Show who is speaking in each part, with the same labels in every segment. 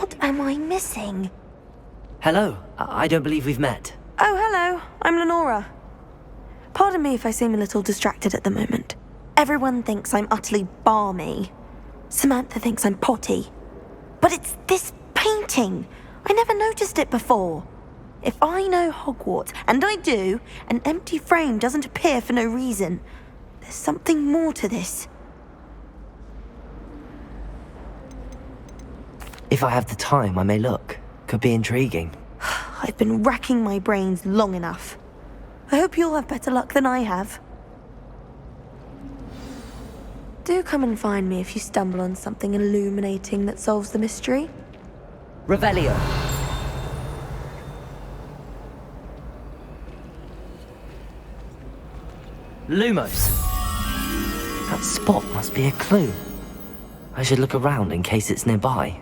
Speaker 1: What am I missing?
Speaker 2: Hello, I don't believe we've met.
Speaker 1: Oh, hello. I'm Lenora. Pardon me if I seem a little distracted at the moment. Everyone thinks I'm utterly balmy. Samantha thinks I'm potty. But it's this painting. I never noticed it before. If I know Hogwarts, and I do, an empty frame doesn't appear for no reason. There's something more to this.
Speaker 2: If I have the time, I may look. Could be intriguing.
Speaker 1: I've been racking my brains long enough. I hope you'll have better luck than I have. Do come and find me if you stumble on something illuminating that solves the mystery.
Speaker 2: Revelio. Lumos. That spot must be a clue. I should look around in case it's nearby.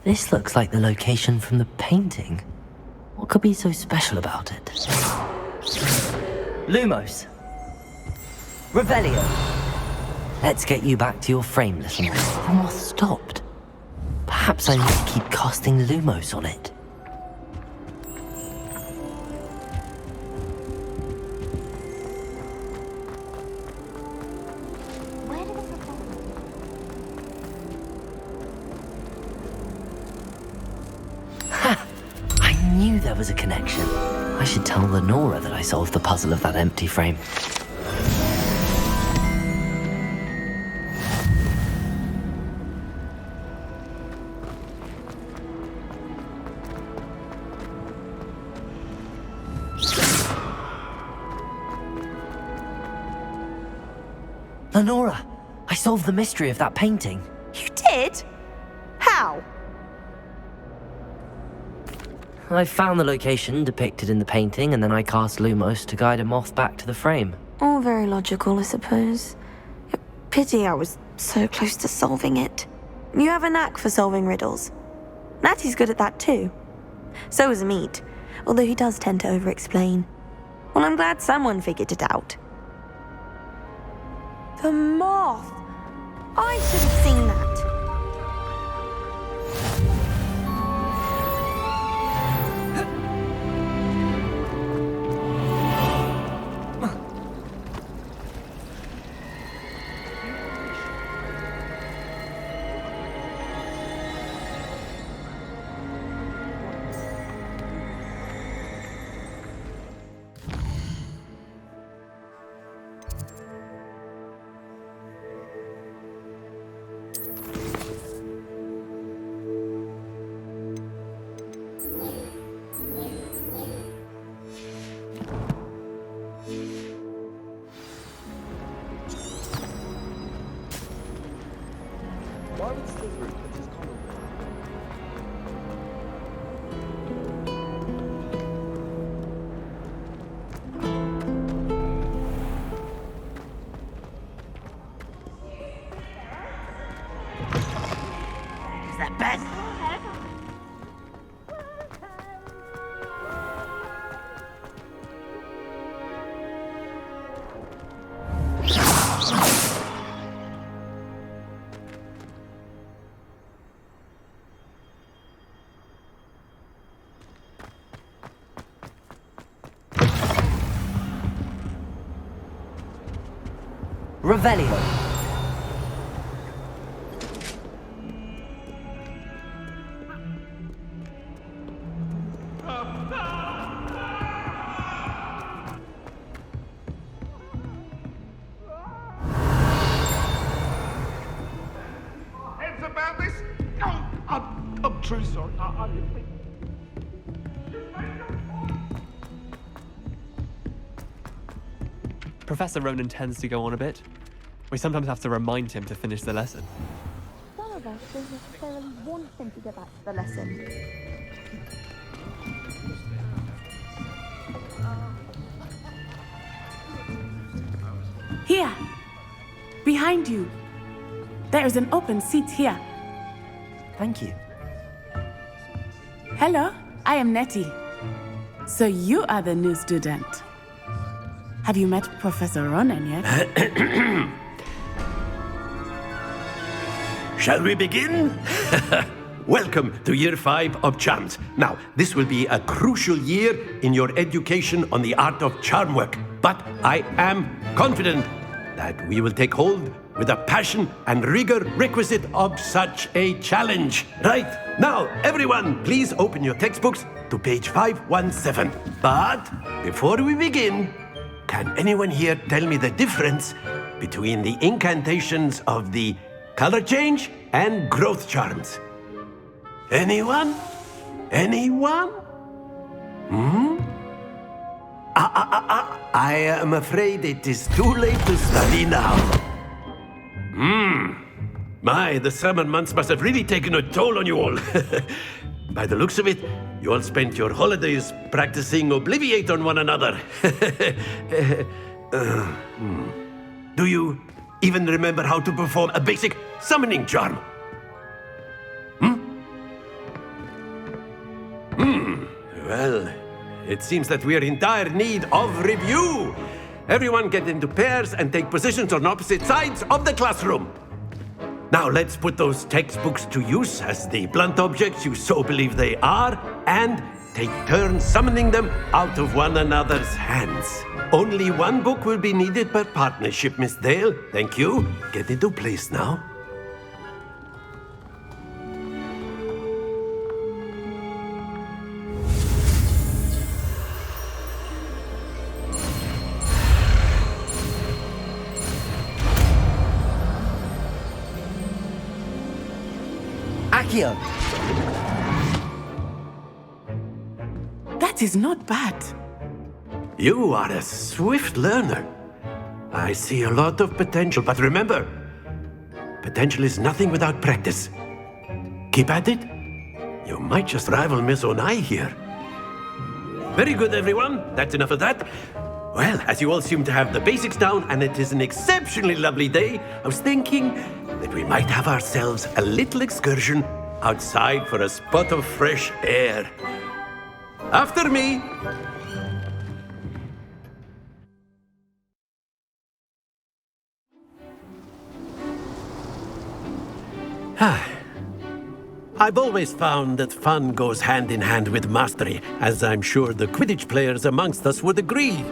Speaker 2: This looks like the location from the painting. What could be so special about it? Lumos. Revelio. Let's get you back to your frame, little moth. The moth stopped. Perhaps I need to keep casting Lumos on it. Ha! I knew there was a connection. I should tell Lenora that I solved the puzzle of that empty frame. Lenora, I solved the mystery of that painting.
Speaker 1: You did? How?
Speaker 2: I found the location depicted in the painting, and then I cast Lumos to guide a moth back to the frame.
Speaker 1: All very logical, I suppose. Pity I was so close to solving it. You have a knack for solving riddles. Natty's good at that too. So is Amit, although he does tend to over-explain. Well, I'm glad someone figured it out. The moth! I should have seen that.
Speaker 2: Revelio.
Speaker 3: Heads about this? I'm truly sorry.
Speaker 4: Professor Ronen tends to go on a bit. We sometimes have to remind him to finish the lesson.
Speaker 1: Some of us don't necessarily want him to get back to the lesson.
Speaker 5: Here! Behind you! There is an open seat here.
Speaker 2: Thank you.
Speaker 5: Hello, I am Nettie. So you are the new student. Have you met Professor Ronen yet?
Speaker 6: Shall we begin? Welcome to Year 5 of Charms. Now, this will be a crucial year in your education on the art of charm work. But I am confident that we will take hold with the passion and rigor requisite of such a challenge. Right, now, everyone, please open your textbooks to page 517. But before we begin, can anyone here tell me the difference between the incantations of the color change and growth charms? Anyone? Anyone? I am afraid it is too late to study now. My, the summer months must have really taken a toll on you all. By the looks of it, you all spent your holidays practicing Obliviate on one another. Do you even remember how to perform a basic summoning charm? Well, it seems that we are in dire need of review. Everyone get into pairs and take positions on opposite sides of the classroom. Now let's put those textbooks to use as the blunt objects you so believe they are, and take turns summoning them out of one another's hands. Only one book will be needed per partnership, Miss Dale. Thank you. Get into place now.
Speaker 2: Accio!
Speaker 5: That is not bad.
Speaker 6: You are a swift learner. I see a lot of potential, but remember, potential is nothing without practice. Keep at it. You might just rival Miss Onai here. Very good, everyone. That's enough of that. Well, as you all seem to have the basics down, and it is an exceptionally lovely day, I was thinking that we might have ourselves a little excursion outside for a spot of fresh air. After me. I've always found that fun goes hand in hand with mastery, as I'm sure the Quidditch players amongst us would agree.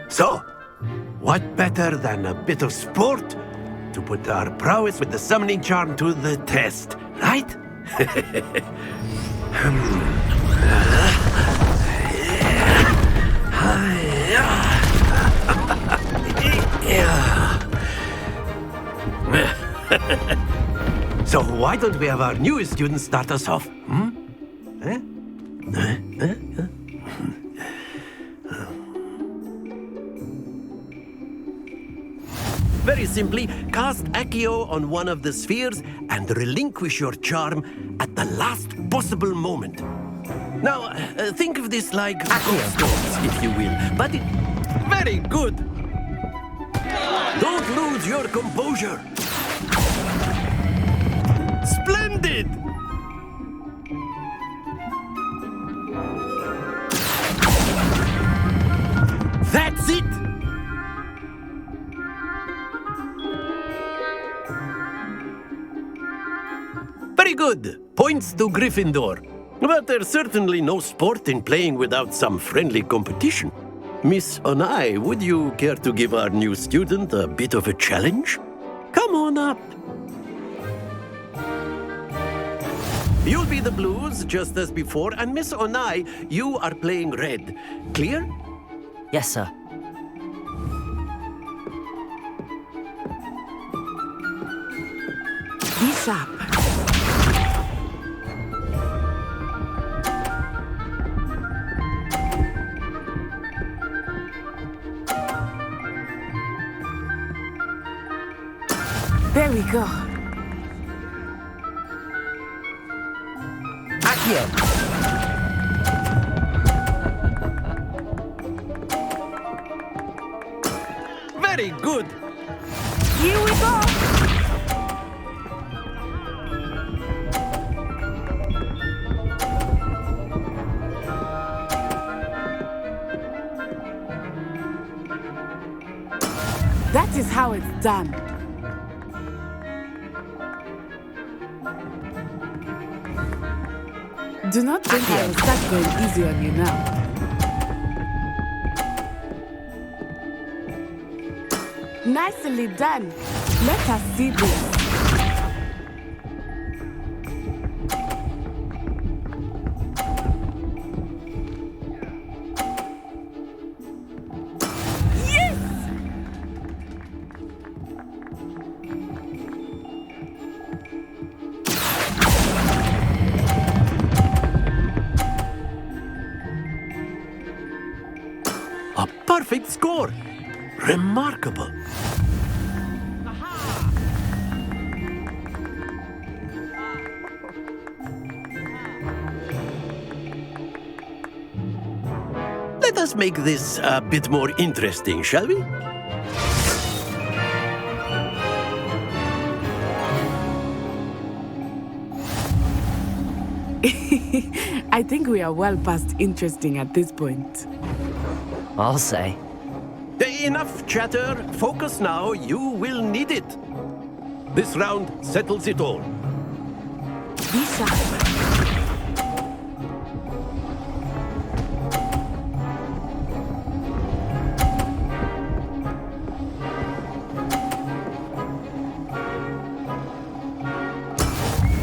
Speaker 6: So, what better than a bit of sport to put our prowess with the summoning charm to the test, right? So why don't we have our newest student start us off? Very simply, cast Accio on one of the spheres and relinquish your charm at the last possible moment. Now, think of this like Accio, if you will. But very good. Don't lose your composure. Splendid! That's it! Very good. Points to Gryffindor. But there's certainly no sport in playing without some friendly competition. Miss Onai, would you care to give our new student a bit of a challenge? Come on up. You'll be the blues, just as before, and Miss Onai, you are playing red. Clear?
Speaker 2: Yes, sir.
Speaker 5: Be sharp. There we go.
Speaker 2: Accio!
Speaker 6: Very good.
Speaker 5: Here we go. That is how it's done. Do not think I will start going easy on you now. Nicely done. Let us see this.
Speaker 6: A perfect score! Remarkable! Let us make this a bit more interesting, shall we?
Speaker 5: I think we are well past interesting at this point.
Speaker 2: I'll say.
Speaker 6: Enough chatter. Focus now. You will need it. This round settles it all.
Speaker 5: Be sharp.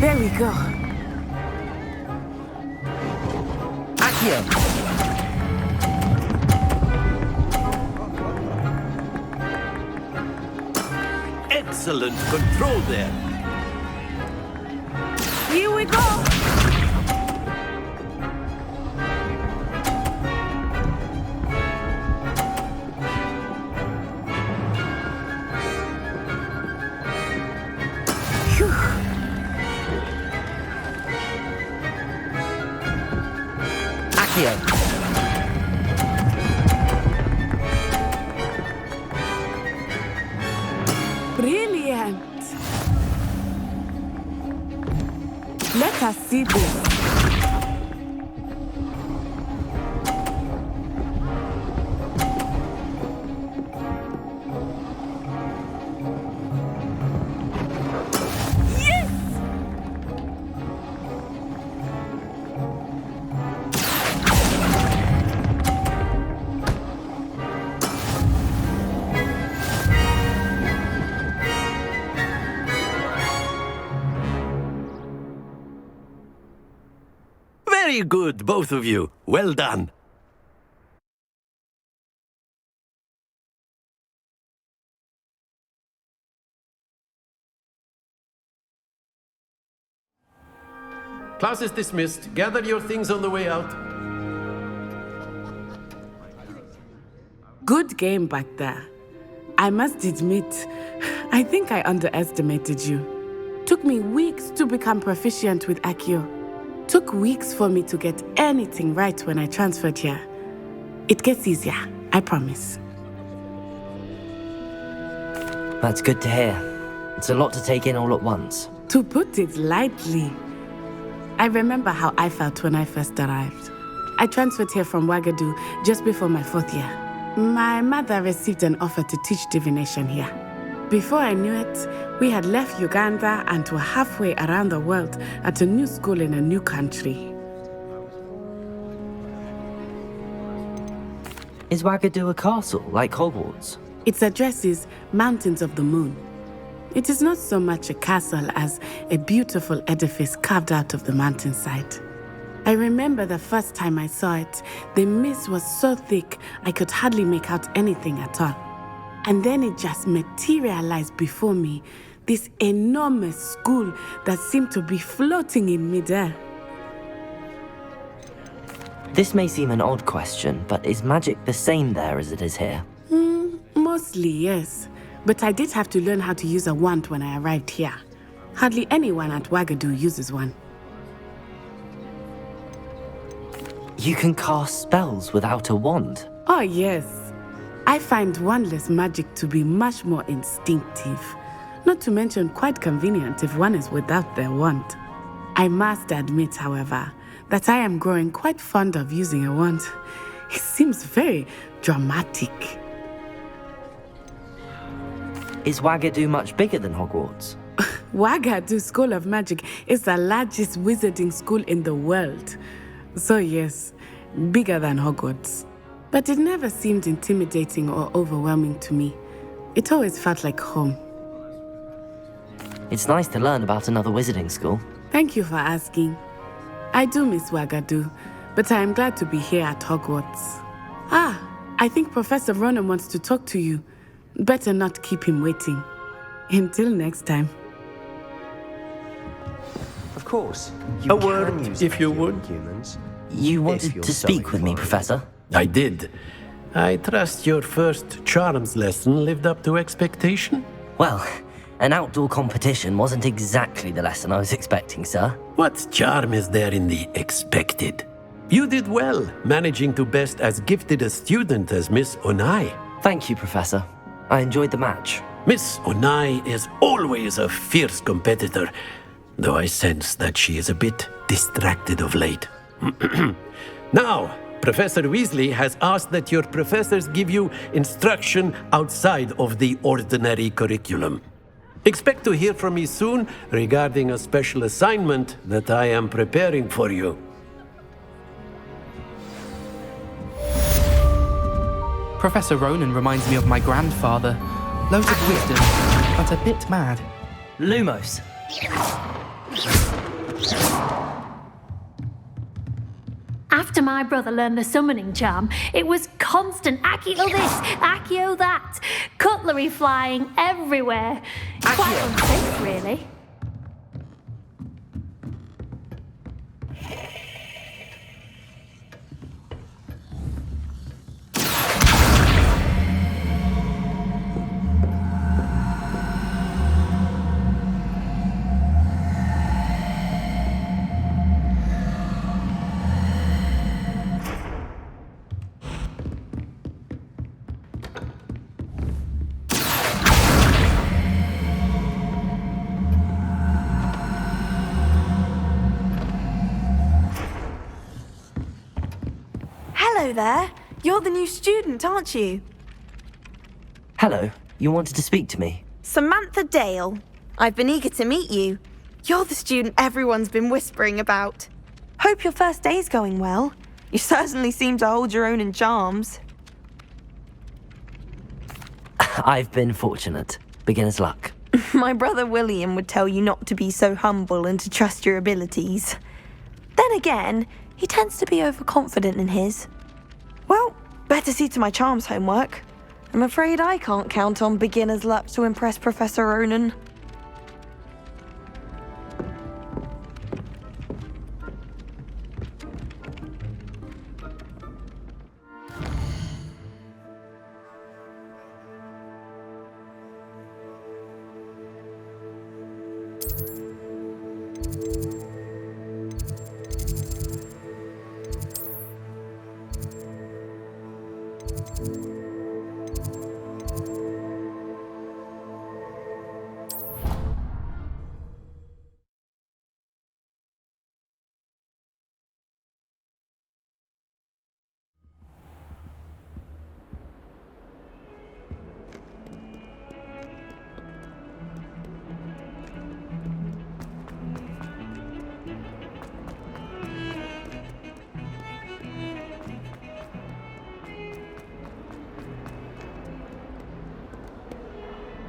Speaker 5: There we go.
Speaker 2: Accio!
Speaker 6: Excellent control there.
Speaker 5: Here we go. Phew.
Speaker 2: Accio!
Speaker 5: Brilliant. Let us see this.
Speaker 6: Very good, both of you. Well done. Class is dismissed. Gather your things on the way out.
Speaker 5: Good game back there. I must admit, I think I underestimated you. Took me weeks to become proficient with Accio. Took weeks for me to get anything right when I transferred here. It gets easier, I promise.
Speaker 2: That's good to hear. It's a lot to take in all at once.
Speaker 5: To put it lightly, I remember how I felt when I first arrived. I transferred here from Ouagadougou just before my 4th year. My mother received an offer to teach divination here. Before I knew it, we had left Uganda and were halfway around the world at a new school in a new country.
Speaker 2: Is Ouagadougou a castle, like Hogwarts?
Speaker 5: Its address is Mountains of the Moon. It is not so much a castle as a beautiful edifice carved out of the mountainside. I remember the first time I saw it, the mist was so thick I could hardly make out anything at all. And then it just materialized before me, this enormous school that seemed to be floating in midair.
Speaker 2: This may seem an odd question, but is magic the same there as it is here?
Speaker 5: Mostly, yes. But I did have to learn how to use a wand when I arrived here. Hardly anyone at Ouagadougou uses one.
Speaker 2: You can cast spells without a wand?
Speaker 5: Oh, yes. I find wandless magic to be much more instinctive. Not to mention quite convenient if one is without their wand. I must admit, however, that I am growing quite fond of using a wand. It seems very dramatic.
Speaker 2: Is Wagadu much bigger than Hogwarts?
Speaker 5: Wagadu School of Magic is the largest wizarding school in the world. So yes, bigger than Hogwarts. But it never seemed intimidating or overwhelming to me. It always felt like home.
Speaker 2: It's nice to learn about another wizarding school.
Speaker 5: Thank you for asking. I do miss Wagadu, but I am glad to be here at Hogwarts. I think Professor Ronen wants to talk to you. Better not keep him waiting. Until next time.
Speaker 7: Of course.
Speaker 6: A word, if you would.
Speaker 7: Humans.
Speaker 2: You
Speaker 7: If
Speaker 2: wanted
Speaker 7: you're
Speaker 2: to
Speaker 7: so
Speaker 2: speak with me,
Speaker 7: inclined.
Speaker 2: Professor?
Speaker 6: I did. I trust your first charms lesson lived up to expectation?
Speaker 2: Well, an outdoor competition wasn't exactly the lesson I was expecting, sir.
Speaker 6: What charm is there in the expected? You did well, managing to best as gifted a student as Miss Onai.
Speaker 2: Thank you, Professor. I enjoyed the match.
Speaker 6: Miss Onai is always a fierce competitor, though I sense that she is a bit distracted of late. Now, Professor Weasley has asked that your professors give you instruction outside of the ordinary curriculum. Expect to hear from me soon regarding a special assignment that I am preparing for you.
Speaker 8: Professor Ronen reminds me of my grandfather. Loads of wisdom, but a bit mad.
Speaker 2: Lumos.
Speaker 9: After my brother learned the summoning charm, it was constant Accio this, Accio that, cutlery flying everywhere. Quite unsafe, really.
Speaker 1: Hello there. You're the new student, aren't you?
Speaker 2: Hello, you wanted to speak to me?
Speaker 1: Samantha Dale. I've been eager to meet you. You're the student everyone's been whispering about. Hope your first day's going well. You certainly seem to hold your own in charms.
Speaker 2: I've been fortunate. Beginner's luck.
Speaker 1: My brother William would tell you not to be so humble and to trust your abilities. Then again, he tends to be overconfident in his. Well, better see to my charms homework. I'm afraid I can't count on beginner's luck to impress Professor Ronen.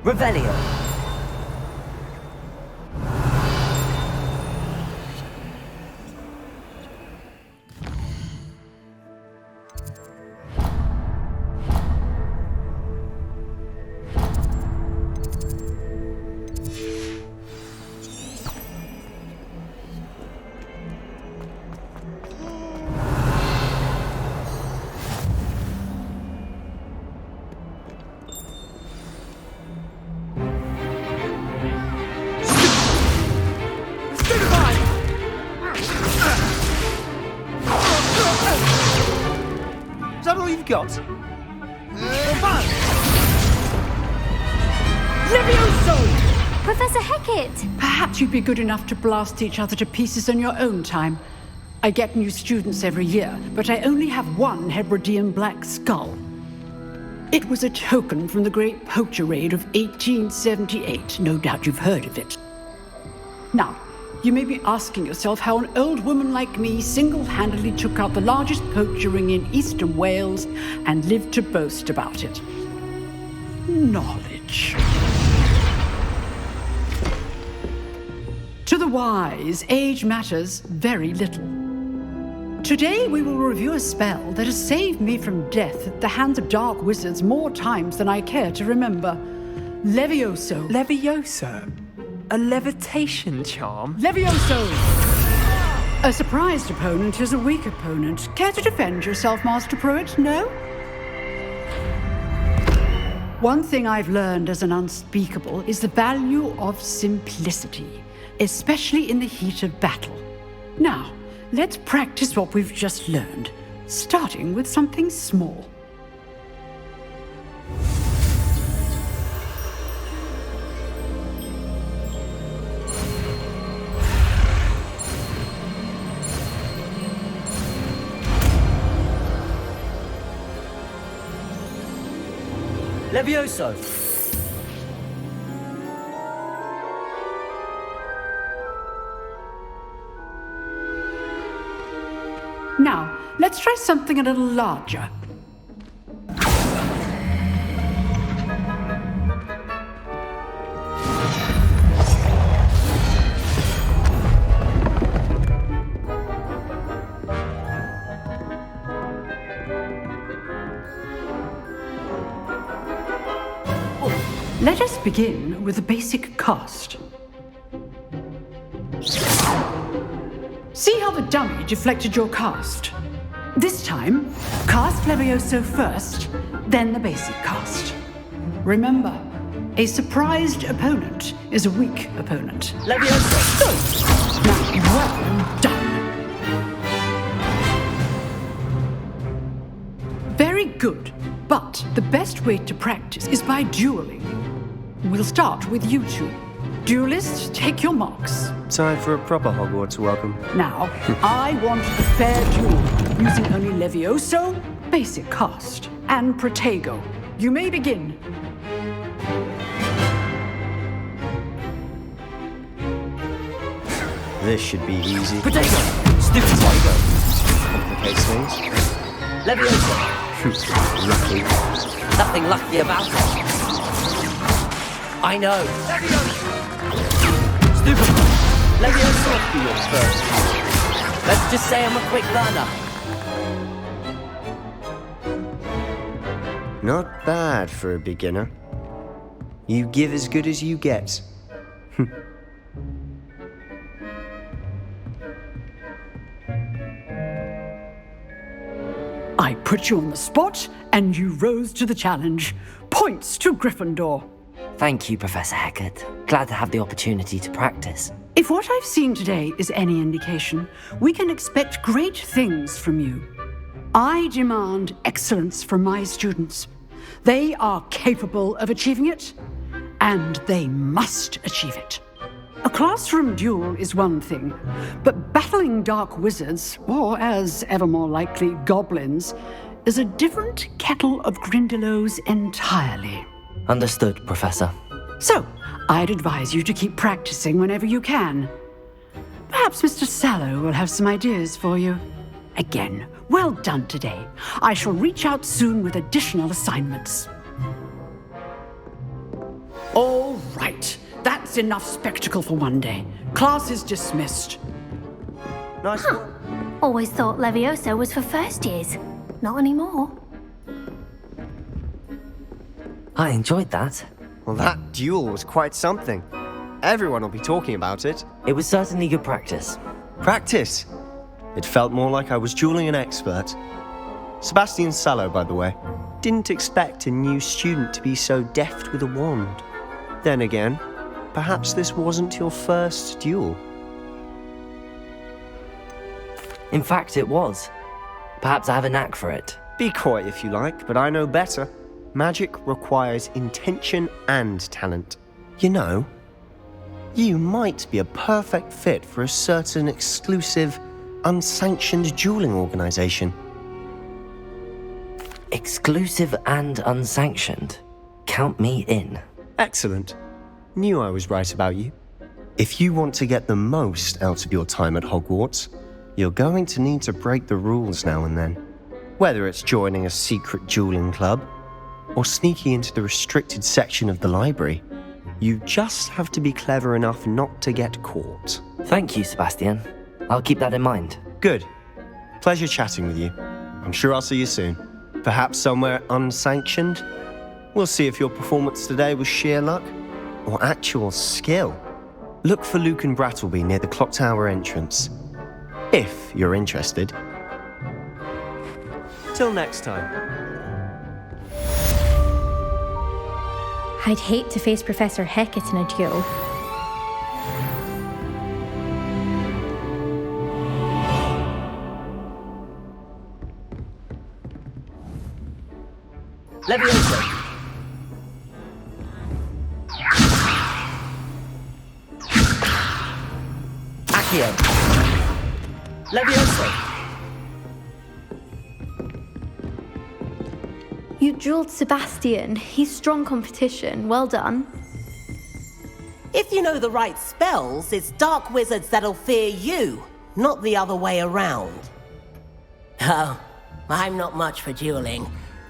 Speaker 2: Revelio.
Speaker 3: Is that all you've got?
Speaker 10: Levioso!
Speaker 9: Professor Hecat!
Speaker 10: Perhaps you'd be good enough to blast each other to pieces on your own time. I get new students every year, but I only have one Hebridean black skull. It was a token from the Great Poacher Raid of 1878. No doubt you've heard of it. Now, you may be asking yourself how an old woman like me single-handedly took out the largest poacher ring in eastern Wales and lived to boast about it. Knowledge. To the wise, age matters very little. Today we will review a spell that has saved me from death at the hands of dark wizards more times than I care to remember. Levioso.
Speaker 4: Levioso? A levitation charm?
Speaker 10: Levioso! A surprised opponent is a weak opponent. Care to defend yourself, Master Pruitt? No? One thing I've learned as an unspeakable is the value of simplicity, especially in the heat of battle. Now, let's practice what we've just learned, starting with something small.
Speaker 2: Levioso!
Speaker 10: Now, let's try something a little larger. Let us begin with a basic cast. See how the dummy deflected your cast? This time, cast Levioso first, then the basic cast. Remember, a surprised opponent is a weak opponent.
Speaker 2: Levioso!
Speaker 10: Good. Now, well done. Very good, but the best way to practice is by dueling. We'll start with you two. Duelists, take your marks.
Speaker 3: Time for a proper Hogwarts welcome.
Speaker 10: Now, I want a fair duel, using only Levioso, basic cast, and Protego. You may begin.
Speaker 3: This should be easy.
Speaker 2: Protego! Stupid Protego!
Speaker 3: Complicates things.
Speaker 2: Levioso!
Speaker 3: Lucky.
Speaker 2: Nothing lucky about it. I know. Stupid. Levioso be yours first. Let's just say I'm a quick learner.
Speaker 3: Not bad for a beginner. You give as good as you get.
Speaker 10: I put you on the spot, and you rose to the challenge. Points to Gryffindor.
Speaker 2: Thank you, Professor Hecat. Glad to have the opportunity to practice.
Speaker 10: If what I've seen today is any indication, we can expect great things from you. I demand excellence from my students. They are capable of achieving it, and they must achieve it. A classroom duel is one thing, but battling dark wizards, or as ever more likely, goblins, is a different kettle of Grindylows entirely.
Speaker 2: Understood, Professor.
Speaker 10: So, I'd advise you to keep practicing whenever you can. Perhaps Mr. Sallow will have some ideas for you. Again, well done today. I shall reach out soon with additional assignments. All right, that's enough spectacle for one day. Class is dismissed.
Speaker 3: Nice one.
Speaker 9: Always thought Levioso was for first years. Not anymore.
Speaker 2: I enjoyed that.
Speaker 3: Well, that duel was quite something. Everyone will be talking about it.
Speaker 2: It was certainly good practice.
Speaker 3: Practice? It felt more like I was dueling an expert. Sebastian Sallow, by the way. Didn't expect a new student to be so deft with a wand. Then again, perhaps this wasn't your first duel.
Speaker 2: In fact, it was. Perhaps I have a knack for it.
Speaker 3: Be coy if you like, but I know better. Magic requires intention and talent. You know, you might be a perfect fit for a certain exclusive, unsanctioned dueling organization.
Speaker 2: Exclusive and unsanctioned. Count me in.
Speaker 3: Excellent. Knew I was right about you. If you want to get the most out of your time at Hogwarts, you're going to need to break the rules now and then. Whether it's joining a secret dueling club, or sneaking into the restricted section of the library, you just have to be clever enough not to get caught.
Speaker 2: Thank you, Sebastian. I'll keep that in mind.
Speaker 3: Good. Pleasure chatting with you. I'm sure I'll see you soon. Perhaps somewhere unsanctioned? We'll see if your performance today was sheer luck or actual skill. Look for Luke and Brattleby near the clock tower entrance, if you're interested. Till next time.
Speaker 7: I'd hate to face Professor Hecat in a duel.
Speaker 2: Levioso! Accio! Levioso!
Speaker 7: You dueled Sebastian. He's strong competition. Well done.
Speaker 11: If you know the right spells, it's dark wizards that'll fear you, not the other way around. Oh, I'm not much for dueling.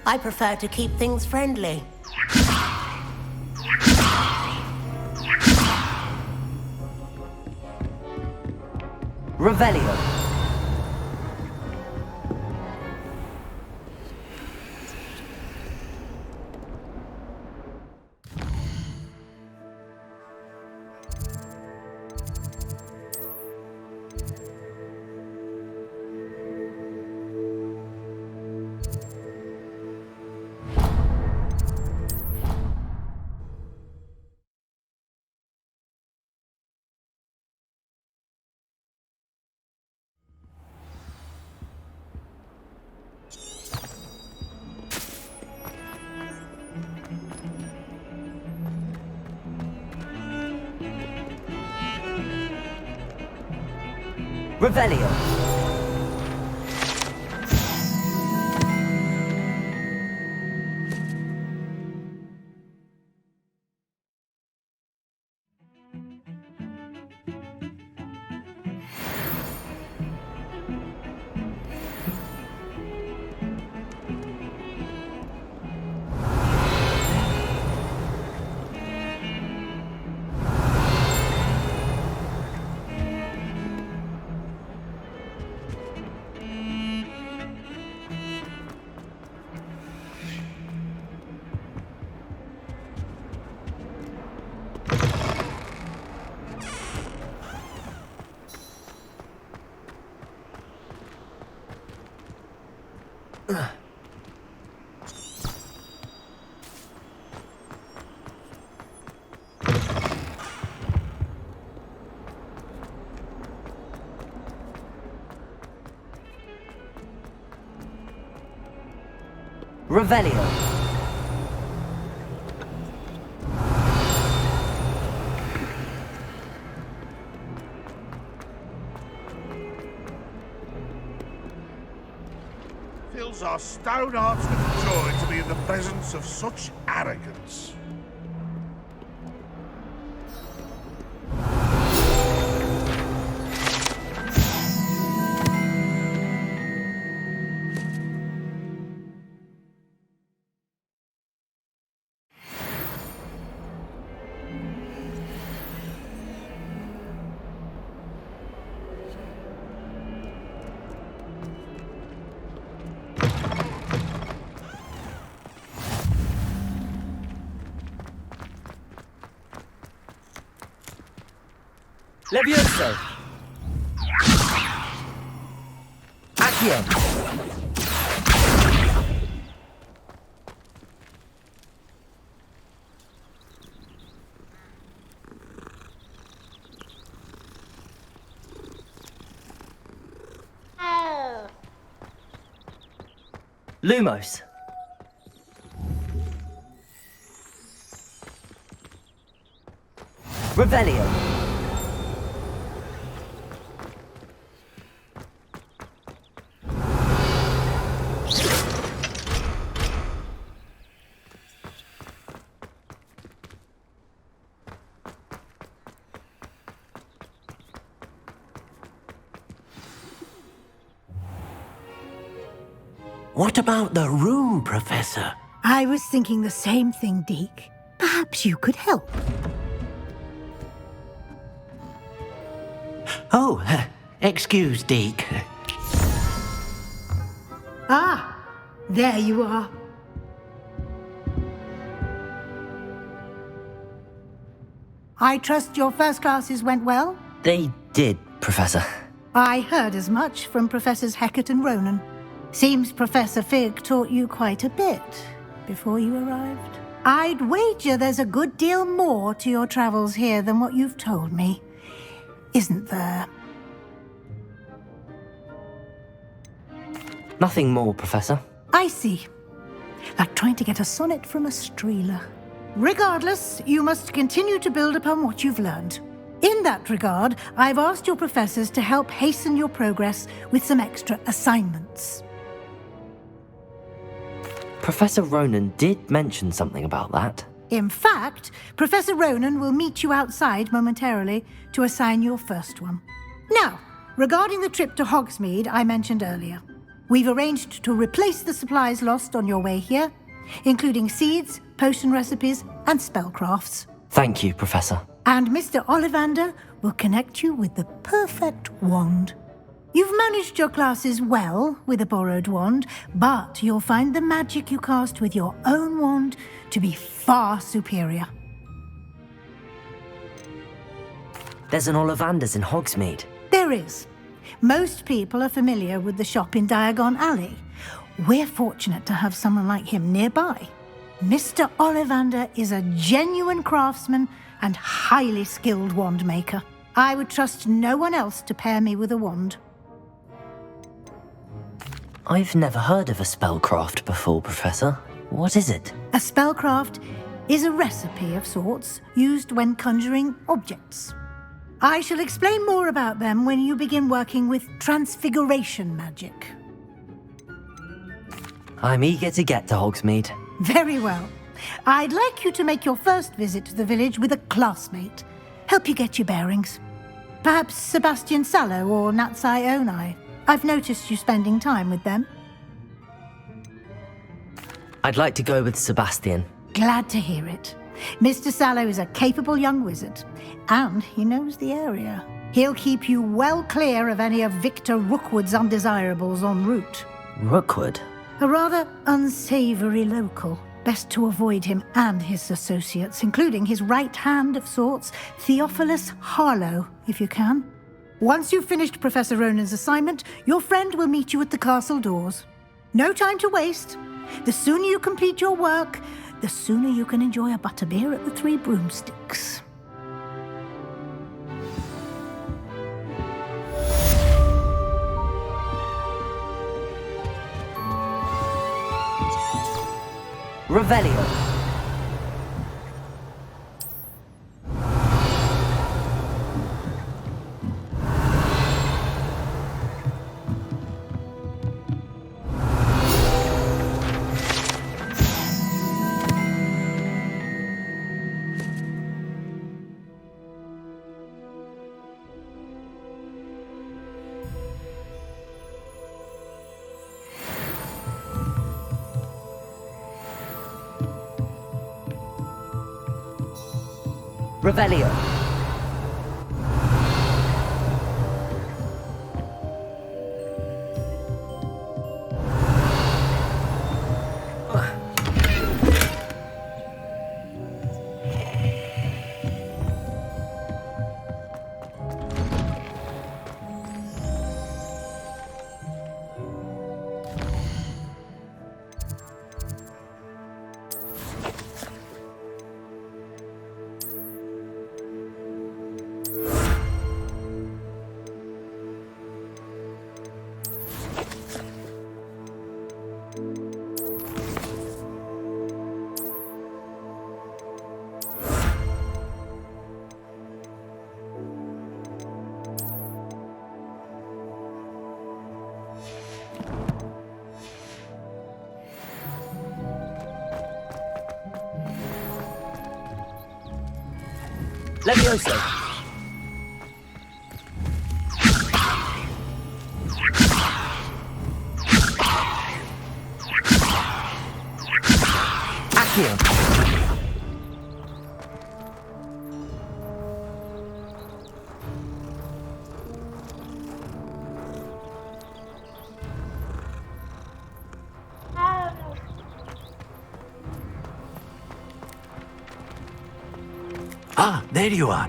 Speaker 11: I prefer to keep things friendly.
Speaker 2: Revelio! Revelio! Revelio!
Speaker 12: Fills our stout hearts with joy to be in the presence of such arrogance.
Speaker 2: Levioso! Accio! Lumos! Revelio!
Speaker 6: What about the room, Professor?
Speaker 13: I was thinking the same thing, Deke. Perhaps you could help.
Speaker 6: Oh, excuse, Deke.
Speaker 13: Ah, there you are. I trust your first classes went well?
Speaker 2: They did, Professor.
Speaker 13: I heard as much from Professors Hecat and Ronen. Seems Professor Fig taught you quite a bit before you arrived. I'd wager there's a good deal more to your travels here than what you've told me. Isn't there?
Speaker 2: Nothing more, Professor.
Speaker 13: I see. Like trying to get a sonnet from a streeler. Regardless, you must continue to build upon what you've learned. In that regard, I've asked your professors to help hasten your progress with some extra assignments.
Speaker 2: Professor Ronen did mention something about that.
Speaker 13: In fact, Professor Ronen will meet you outside momentarily to assign your first one. Now, regarding the trip to Hogsmeade I mentioned earlier, we've arranged to replace the supplies lost on your way here, including seeds, potion recipes, and spellcrafts.
Speaker 2: Thank you, Professor.
Speaker 13: And Mr. Ollivander will connect you with the perfect wand. You've managed your classes well with a borrowed wand, but you'll find the magic you cast with your own wand to be far superior.
Speaker 2: There's an Ollivander's in Hogsmeade.
Speaker 13: There is. Most people are familiar with the shop in Diagon Alley. We're fortunate to have someone like him nearby. Mr. Ollivander is a genuine craftsman and highly skilled wand maker. I would trust no one else to pair me with a wand.
Speaker 2: I've never heard of a spellcraft before, Professor. What is it?
Speaker 13: A spellcraft is a recipe of sorts used when conjuring objects. I shall explain more about them when you begin working with transfiguration magic.
Speaker 2: I'm eager to get to Hogsmeade.
Speaker 13: Very well. I'd like you to make your first visit to the village with a classmate. Help you get your bearings. Perhaps Sebastian Sallow or Natsai Onai. I've noticed you spending time with them.
Speaker 2: I'd like to go with Sebastian.
Speaker 13: Glad to hear it. Mr. Sallow is a capable young wizard, and he knows the area. He'll keep you well clear of any of Victor Rookwood's undesirables en route.
Speaker 2: Rookwood?
Speaker 13: A rather unsavory local. Best to avoid him and his associates, including his right hand of sorts, Theophilus Harlow, if you can. Once you've finished Professor Ronen's assignment, your friend will meet you at the castle doors. No time to waste. The sooner you complete your work, the sooner you can enjoy a butterbeer at the Three Broomsticks.
Speaker 2: Revelio. Revelio. Levioso. Accio.
Speaker 6: Ah, there you are.